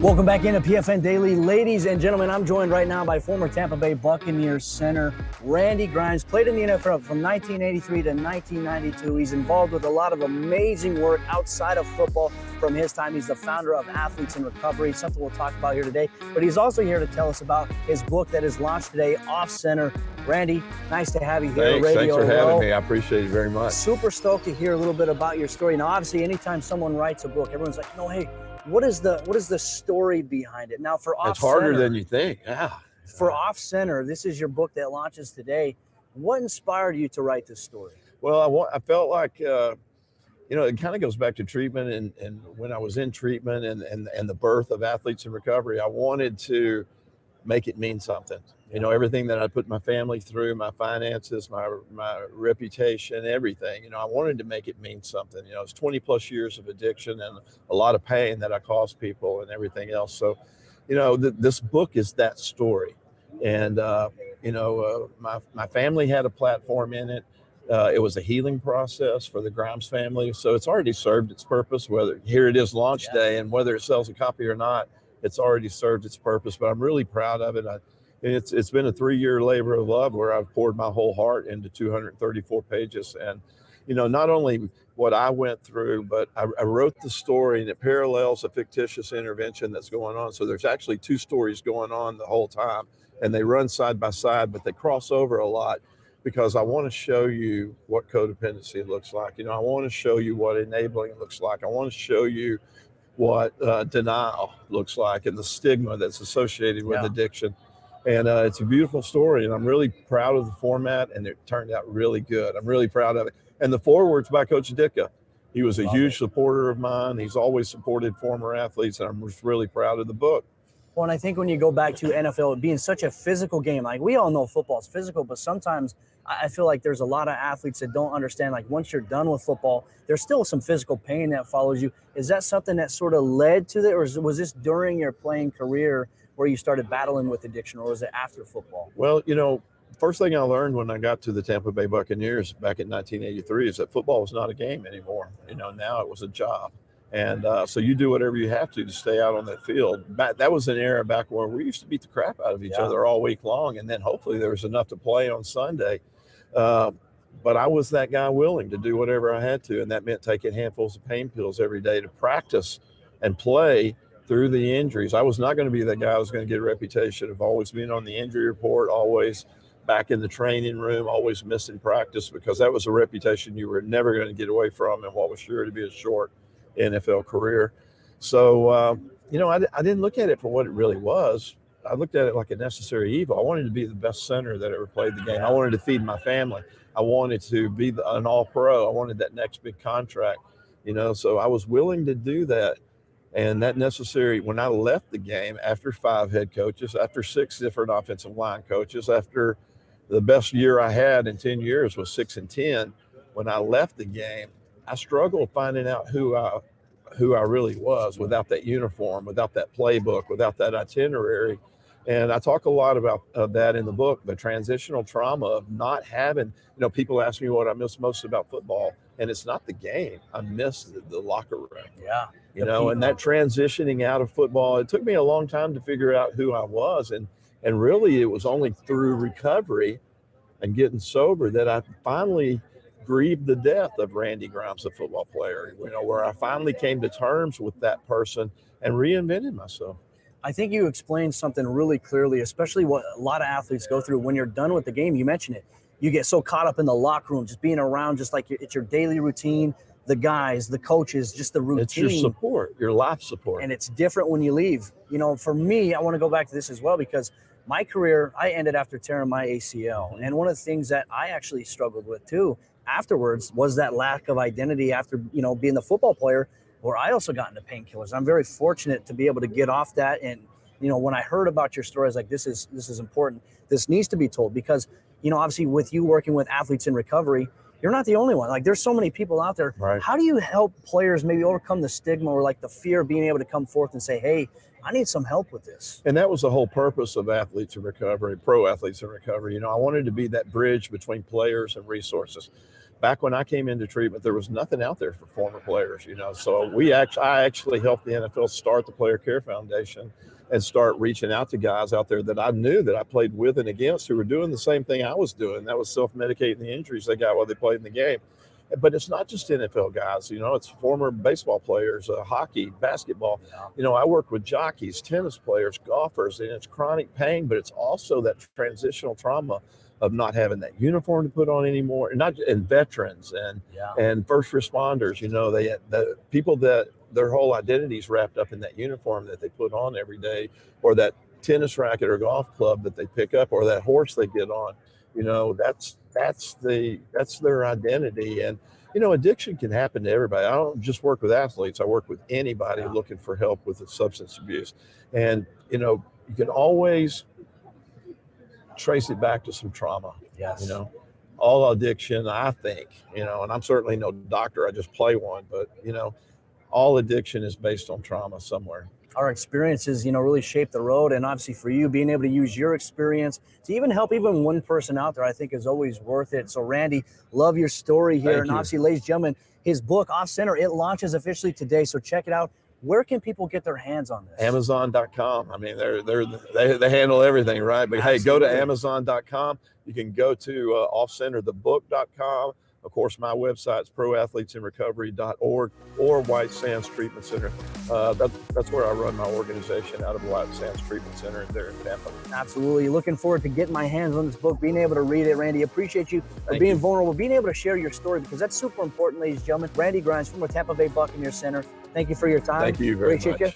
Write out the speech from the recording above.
Welcome back into PFN Daily. Ladies and gentlemen, I'm joined right now by former Tampa Bay Buccaneers center Randy Grimes. Played in the NFL from 1983 to 1992. He's involved with a lot of amazing work outside of football from his time. He's the founder of Athletes in Recovery, something we'll talk about here today. But he's also here to tell us about his book that is launched today, Off Center. Randy, nice to have you here on Radio Thanks for Row. having me. I appreciate it very much. Super stoked to hear a little bit about your story. Now, obviously, anytime someone writes a book, everyone's like, hey, what is the story behind it? Now, for Off Center, it's harder than you think. Yeah. For Off Center, this is your book that launches today. What inspired you to write this story? Well, I felt like it kind of goes back to treatment, and when I was in treatment and the birth of Athletes in Recovery, I wanted to make it mean something. You know, everything that I put my family through, my finances, my reputation, everything, I wanted to make it mean something. It's 20 plus years of addiction and a lot of pain that I caused people and everything else. So, this book is that story. And, my family had a platform in it. It was a healing process for the Grimes family. So it's already served its purpose, whether here it is launch day, and whether it sells a copy or not, it's already served its purpose. But I'm really proud of it. It's been a 3-year labor of love where I've poured my whole heart into 234 pages. And, not only what I went through, but I wrote the story, and it parallels a fictitious intervention that's going on. So there's actually 2 stories going on the whole time, and they run side by side, but they cross over a lot because I want to show you what codependency looks like. I want to show you what enabling looks like. I want to show you what denial looks like and the stigma that's associated with addiction. And it's a beautiful story, and I'm really proud of the format, and it turned out really good. I'm really proud of it. And the foreword's by Coach Ditka. He was a huge supporter of mine. He's always supported former athletes, and I'm just really proud of the book. Well, and I think when you go back to NFL being such a physical game, like we all know football is physical, but sometimes I feel like there's a lot of athletes that don't understand, like once you're done with football, there's still some physical pain that follows you. Is that something that sort of led to that, or was this during your playing career where you started battling with addiction, or was it after football? Well, first thing I learned when I got to the Tampa Bay Buccaneers back in 1983 is that football was not a game anymore. Now it was a job. And so you do whatever you have to stay out on that field. That was an era back where we used to beat the crap out of each other all week long. And then hopefully there was enough to play on Sunday. But I was that guy willing to do whatever I had to. And that meant taking handfuls of pain pills every day to practice and play through the injuries. I was not going to be that guy who was going to get a reputation of always being on the injury report, always back in the training room, always missing practice, because that was a reputation you were never going to get away from in what was sure to be a short NFL career. So, I didn't look at it for what it really was. I looked at it like a necessary evil. I wanted to be the best center that ever played the game. I wanted to feed my family. I wanted to be an all-pro. I wanted that next big contract, so I was willing to do that. And that necessary, when I left the game after 5 head coaches, after 6 different offensive line coaches, after the best year I had in 10 years was 6-10, when I left the game, I struggled finding out who I really was without that uniform, without that playbook, without that itinerary. And I talk a lot about that in the book, the transitional trauma of not having, people ask me what I miss most about football, and it's not the game. I miss the locker room. Yeah. And that transitioning out of football, it took me a long time to figure out who I was. And really it was only through recovery and getting sober that I finally grieved the death of Randy Grimes, the football player, where I finally came to terms with that person and reinvented myself. I think you explained something really clearly, especially what a lot of athletes go through when you're done with the game. You mentioned it. You get so caught up in the locker room, just being around, just like it's your daily routine, the guys, the coaches, just the routine. It's your support, your life support. And it's different when you leave. For me, I want to go back to this as well, because my career, I ended after tearing my ACL. And one of the things that I actually struggled with too afterwards was that lack of identity after, being the football player, where I also got into painkillers. I'm very fortunate to be able to get off that. And, when I heard about your story, I was like, this is important. This needs to be told, because, obviously with you working with athletes in recovery, you're not the only one. Like, there's so many people out there. Right. How do you help players maybe overcome the stigma or like the fear of being able to come forth and say, hey, I need some help with this? And that was the whole purpose of Athletes in Recovery, pro athletes in recovery. I wanted to be that bridge between players and resources. back when I came into treatment, there was nothing out there for former players, you know. So I actually helped the NFL start the Player Care Foundation and start reaching out to guys out there that I knew that I played with and against who were doing the same thing I was doing. That was self-medicating the injuries they got while they played in the game. But it's not just NFL guys, you know, it's former baseball players, hockey, basketball. You know, I work with jockeys, tennis players, golfers, and it's chronic pain, but it's also that transitional trauma of not having that uniform to put on anymore, and veterans and first responders. You know, the people that their whole identity is wrapped up in that uniform that they put on every day, or that tennis racket or golf club that they pick up, or that horse they get on. You know, that's their identity. And you know, addiction can happen to everybody. I don't just work with athletes. I work with anybody looking for help with substance abuse. And you know, you can always trace it back to some trauma. Yes. You know, all addiction, I think, you know, and I'm certainly no doctor, I just play one, but you know, all addiction is based on trauma somewhere. Our experiences, you know, really shape the road. And obviously for you, being able to use your experience to even help even one person out there, I think is always worth it. So Randy, love your story here. And obviously, ladies and gentlemen, his book, Off Center, it launches officially today. So check it out. Where can people get their hands on this? Amazon.com. I mean, they handle everything, right? But hey, go to Amazon.com. You can go to offcenterthebook.com. Of course, my website's proathletesinrecovery.org or White Sands Treatment Center. That's where I run my organization, out of White Sands Treatment Center there in Tampa. Absolutely. Looking forward to getting my hands on this book, being able to read it. Randy, appreciate you for being vulnerable, being able to share your story, because that's super important, ladies and gentlemen. Randy Grimes from the Tampa Bay Buccaneers Center. Thank you for your time. Thank you very much. Appreciate you.